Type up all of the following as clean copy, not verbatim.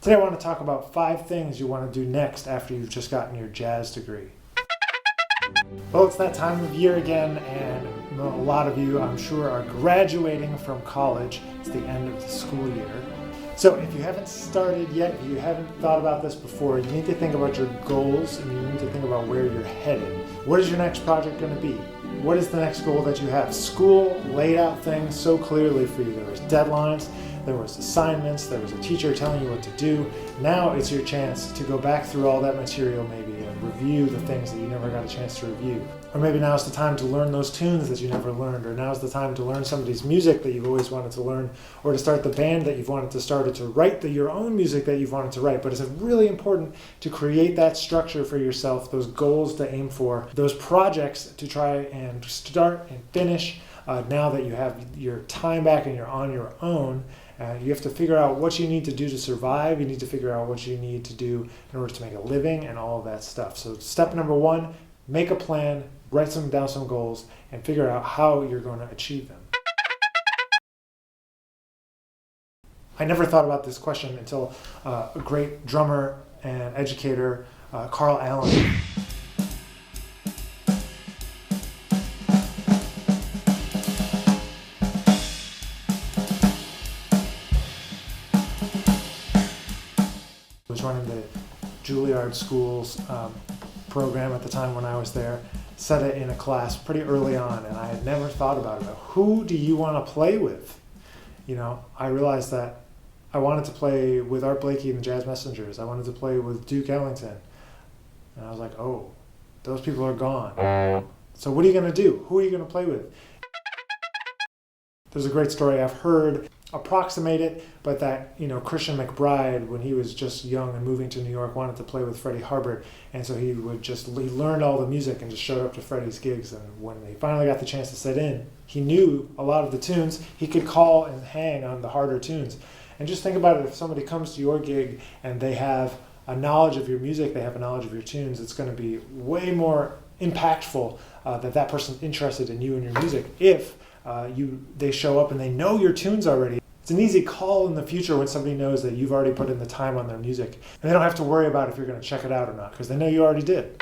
Today I want to talk about 5 things you want to do next after you've just gotten your jazz degree. Well, it's that time of year again, and a lot of you, I'm sure, are graduating from college. It's the end of the school year. So if you haven't started yet, if you haven't thought about this before, you need to think about your goals and you need to think about where you're headed. What is your next project going to be? What is the next goal that you have? School laid out things so clearly for you. There was deadlines, there was assignments, there was a teacher telling you what to do. Now it's your chance to go back through all that material maybe and review the things that you never got a chance to review. Or maybe now's the time to learn those tunes that you never learned, or now's the time to learn somebody's music that you've always wanted to learn, or to start the band that you've wanted to start, or to write your own music that you've wanted to write. But it's really important to create that structure for yourself, those goals to aim for, those projects to try and start and finish now that you have your time back and you're on your own. You have to figure out what you need to do to survive. You need to figure out what you need to do in order to make a living and all of that stuff. So step number 1, make a plan, write down some goals, and figure out how you're going to achieve them. I never thought about this question until a great drummer and educator, Carl Allen. Was running the Juilliard School's program at the time when I was there, said it in a class pretty early on, and I had never thought about it. Who do you want to play with? You know, I realized that I wanted to play with Art Blakey and the Jazz Messengers. I wanted to play with Duke Ellington. And I was like, oh, those people are gone. So what are you going to do? Who are you going to play with? There's a great story I've heard, approximate it, but that, Christian McBride, when he was just young and moving to New York, wanted to play with Freddie Hubbard, and so he learned all the music and just showed up to Freddie's gigs, and when he finally got the chance to sit in, he knew a lot of the tunes. He could call and hang on the harder tunes. And just think about it, if somebody comes to your gig and they have a knowledge of your music, they have a knowledge of your tunes, it's going to be way more impactful that person's interested in you and your music if they show up and they know your tunes already. It's an easy call in the future when somebody knows that you've already put in the time on their music. And they don't have to worry about if you're going to check it out or not, because they know you already did.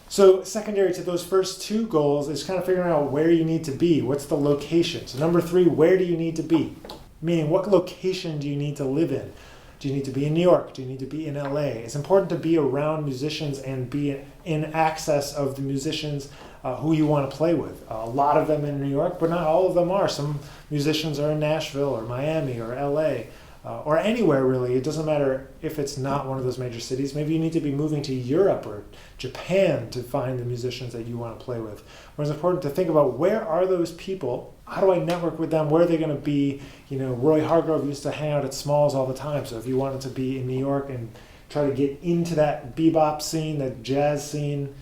So secondary to those first 2 goals is kind of figuring out where you need to be. What's the location? So number 3, where do you need to be? Meaning, what location do you need to live in? Do you need to be in New York? Do you need to be in LA? It's important to be around musicians and be in access of the musicians who you want to play with. A lot of them in New York, but not all of them are. Some musicians are in Nashville or Miami or LA or anywhere really. It doesn't matter if it's not one of those major cities. Maybe you need to be moving to Europe or Japan to find the musicians that you want to play with. But it's important to think about, where are those people? How do I network with them? Where are they going to be? Roy Hargrove used to hang out at Smalls all the time. So if you wanted to be in New York and try to get into that bebop scene, that jazz scene,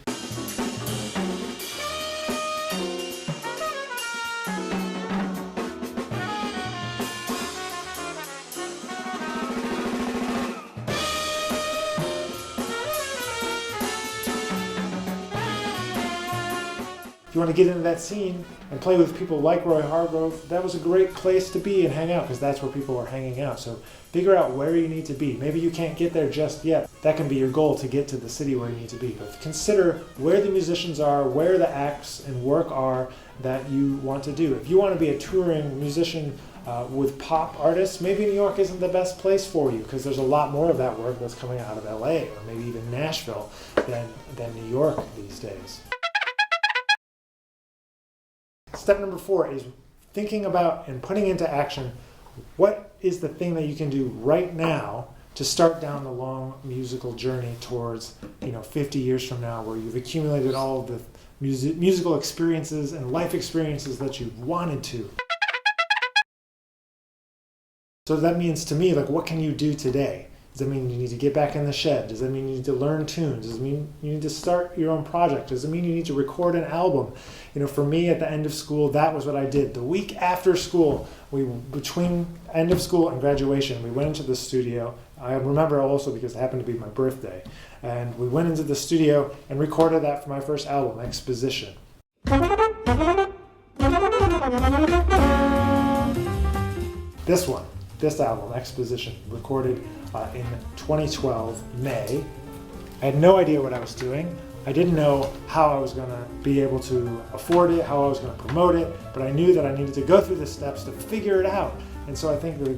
if you want to get into that scene and play with people like Roy Hargrove, that was a great place to be and hang out, because that's where people are hanging out. So figure out where you need to be. Maybe you can't get there just yet. That can be your goal, to get to the city where you need to be. But consider where the musicians are, where the acts and work are that you want to do. If you want to be a touring musician with pop artists, maybe New York isn't the best place for you, because there's a lot more of that work that's coming out of LA or maybe even Nashville than New York these days. Step number 4 is thinking about and putting into action, what is the thing that you can do right now to start down the long musical journey towards 50 years from now, where you've accumulated all of the musical experiences and life experiences that you wanted to. So that means to me, what can you do today? Does that mean you need to get back in the shed? Does that mean you need to learn tunes? Does it mean you need to start your own project? Does it mean you need to record an album? For me, at the end of school, that was what I did. The week after school, between end of school and graduation, we went into the studio. I remember also because it happened to be my birthday. And we went into the studio and recorded that for my first album, Exposition. This one. this album, Exposition, recorded in 2012, May. I had no idea what I was doing. I didn't know how I was going to be able to afford it, how I was going to promote it, but I knew that I needed to go through the steps to figure it out. And so I think that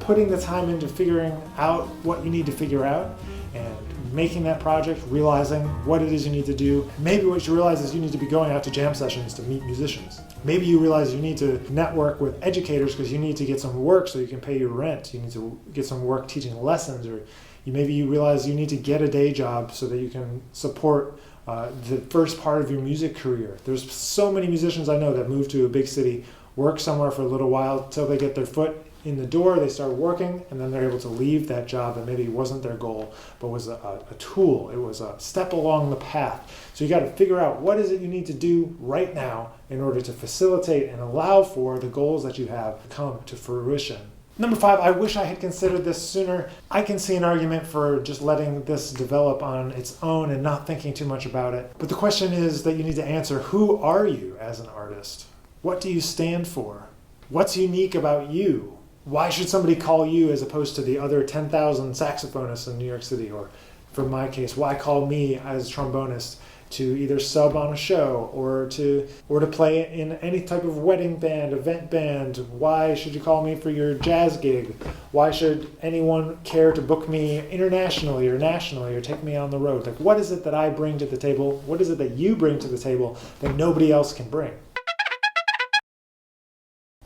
putting the time into figuring out what you need to figure out and making that project, realizing what it is you need to do. Maybe what you realize is you need to be going out to jam sessions to meet musicians. Maybe you realize you need to network with educators because you need to get some work so you can pay your rent. You need to get some work teaching lessons, or maybe you realize you need to get a day job so that you can support the first part of your music career. There's so many musicians I know that move to a big city, work somewhere for a little while till they get their foot in the door, they start working, and then they're able to leave that job that maybe wasn't their goal, but was a tool. It was a step along the path. So you got to figure out what is it you need to do right now in order to facilitate and allow for the goals that you have to come to fruition. Number 5, I wish I had considered this sooner. I can see an argument for just letting this develop on its own and not thinking too much about it. But the question is that you need to answer, who are you as an artist? What do you stand for? What's unique about you? Why should somebody call you as opposed to the other 10,000 saxophonists in New York City? Or for my case, why call me as a trombonist to either sub on a show or to play in any type of wedding band, event band? Why should you call me for your jazz gig? Why should anyone care to book me internationally or nationally or take me on the road? Like, what is it that I bring to the table? What is it that you bring to the table that nobody else can bring?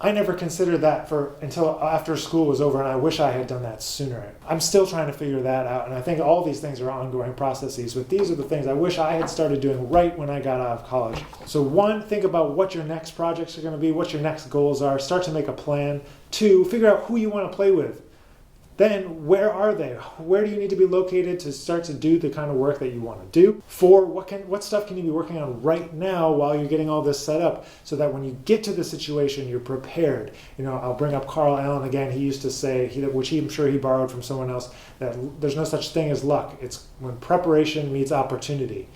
I never considered that until after school was over, and I wish I had done that sooner. I'm still trying to figure that out, and I think all these things are ongoing processes, but these are the things I wish I had started doing right when I got out of college. So 1, think about what your next projects are going to be, what your next goals are, start to make a plan. 2, figure out who you want to play with. Then, where are they? Where do you need to be located to start to do the kind of work that you want to do? 4, what stuff can you be working on right now while you're getting all this set up so that when you get to the situation, you're prepared? I'll bring up Carl Allen again. He used to say, which I'm sure he borrowed from someone else, that there's no such thing as luck. It's when preparation meets opportunity.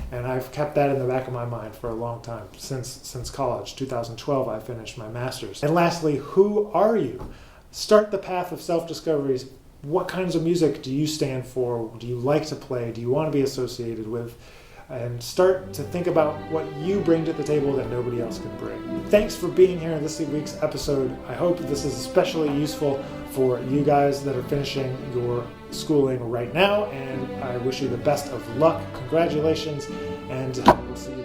And I've kept that in the back of my mind for a long time, since college. 2012, I finished my master's. And lastly, who are you? Start the path of self-discoveries. What kinds of music do you stand for? Do you like to play? Do you want to be associated with? And start to think about what you bring to the table that nobody else can bring. Thanks for being here in this week's episode. I hope this is especially useful for you guys that are finishing your schooling right now, and I wish you the best of luck. Congratulations, and we'll see you